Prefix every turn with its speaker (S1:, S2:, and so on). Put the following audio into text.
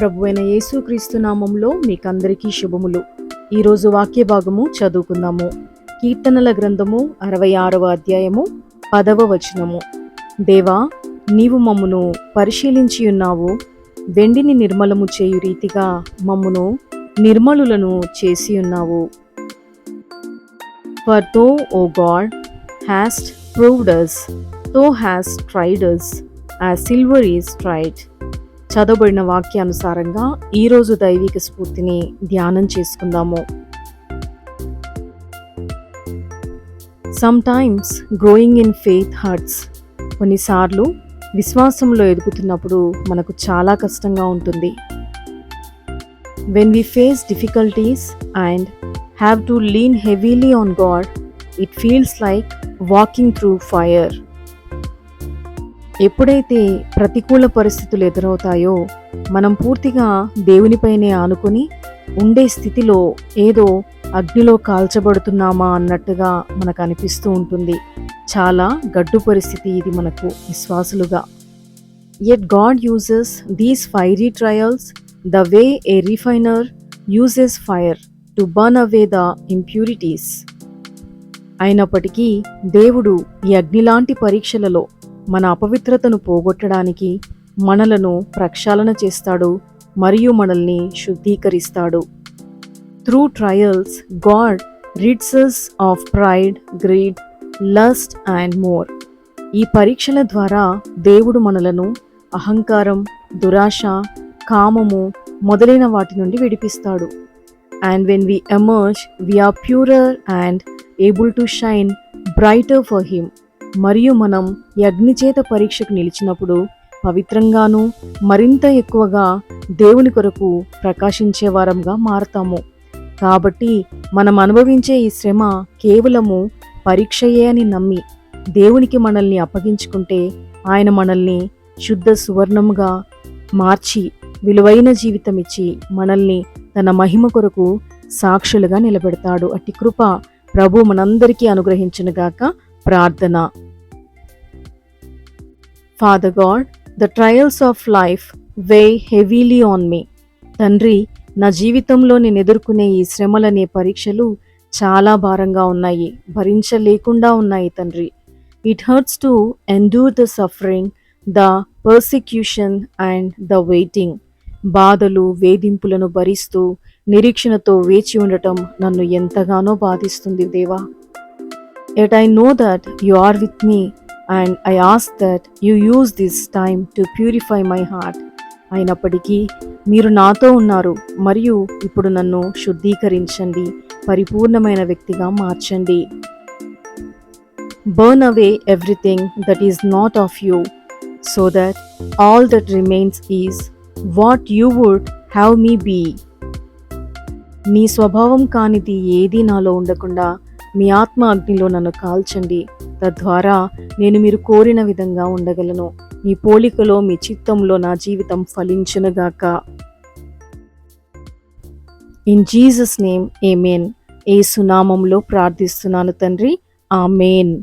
S1: ప్రభువైన యేసుక్రీస్తు నామంలో మీకందరికీ శుభములు. ఈరోజు వాక్య భాగము చదువుకుందాము. కీర్తనల గ్రంథము 66వ అధ్యాయము 10వ వచనము. దేవా, నీవు మమ్మును పరిశీలించి ఉన్నావు, వెండిని నిర్మలము చేయు రీతిగా మమ్మును నిర్మలులను చేసి ఉన్నావు. For thou, O God, hast proved us, thou hast tried us, as silver is tried. చదవబడిన వాక్యానుసారంగా ఈరోజు దైవిక స్ఫూర్తిని ధ్యానం చేసుకుందాము. Sometimes growing in faith hurts. కొన్నిసార్లు విశ్వాసంలో ఎదుగుతున్నప్పుడు మనకు చాలా కష్టంగా ఉంటుంది. When we face difficulties and have to lean heavily on God, it feels like walking through fire. ఎప్పుడైతే ప్రతికూల పరిస్థితులు ఎదురవుతాయో మనం పూర్తిగా దేవునిపైనే ఆనుకొని ఉండే స్థితిలో ఏదో అగ్నిలో కాల్చబడుతున్నామా అన్నట్టుగా మనకు అనిపిస్తూ ఉంటుంది. చాలా గడ్డు పరిస్థితి ఇది మనకు విశ్వాసులుగా. Yet God uses these fiery trials the way a refiner uses fire to burn away the impurities. అయినప్పటికీ దేవుడు ఈ అగ్నిలాంటి పరీక్షలలో మన అపవిత్రతను పోగొట్టడానికి మనలను ప్రక్షాళన చేస్తాడు మరియు మనల్ని శుద్ధీకరిస్తాడు. Through trials God rids us of pride, greed, lust and more. ఈ పరీక్షల ద్వారా దేవుడు మనలను అహంకారం, దురాశ, కామము మొదలైన వాటి నుండి విడిపిస్తాడు. And when we emerge we are purer and able to shine brighter for him. మరియు మనం ఈ అగ్నిచేత పరీక్షకు నిలిచినప్పుడు పవిత్రంగాను మరింత ఎక్కువగా దేవుని కొరకు ప్రకాశించే వారంగా మారతాము. కాబట్టి మనం అనుభవించే ఈ శ్రమ కేవలము పరీక్షయే అని నమ్మి దేవునికి మనల్ని అప్పగించుకుంటే ఆయన మనల్ని శుద్ధ సువర్ణముగా మార్చి విలువైన జీవితం ఇచ్చి మనల్ని తన మహిమ కొరకు సాక్షులుగా నిలబెడతాడు. అట్టి కృప ప్రభు మనందరికీ అనుగ్రహించునుగాక. ప్రార్థన. Father God, the trials of life weigh heavily on me. తండ్రి, నా జీవితంలో నేను ఎదుర్కొనే ఈ శ్రమలనే పరీక్షలు చాలా భారంగా ఉన్నాయి, భరించలేకుండా ఉన్నాయి తండ్రి. It hurts to endure the suffering, the persecution and the waiting. బాధలు, వేధింపులను భరిస్తూ నిరీక్షణతో వేచి ఉండటం నన్ను ఎంతగానో బాధిస్తుంది దేవా. Yet I know that you are with me and I ask that you use this time to purify my heart. అయినప్పటికీ మీరు నాతో ఉన్నారు మరియు ఇప్పుడు నన్ను శుద్ధీకరించండి, పరిపూర్ణమైన వ్యక్తిగా మార్చండి. Burn away everything that is not of you, so that all that remains is what you would have me be. నీ స్వభావం కానిది ఏదీ నాలో ఉండకుండా మీ ఆత్మ అగ్నిలో నన్ను కాల్చండి. తద్వారా నేను మీరు కోరిన విధంగా ఉండగలను. మీ పోలికలో, మీ చిత్తంలో నా జీవితం ఫలించునుగాక. ఇన్ జీసస్ నేమ్ ఆమేన్. యేసు నామములో ప్రార్థిస్తున్నాను తండ్రి. ఆమేన్.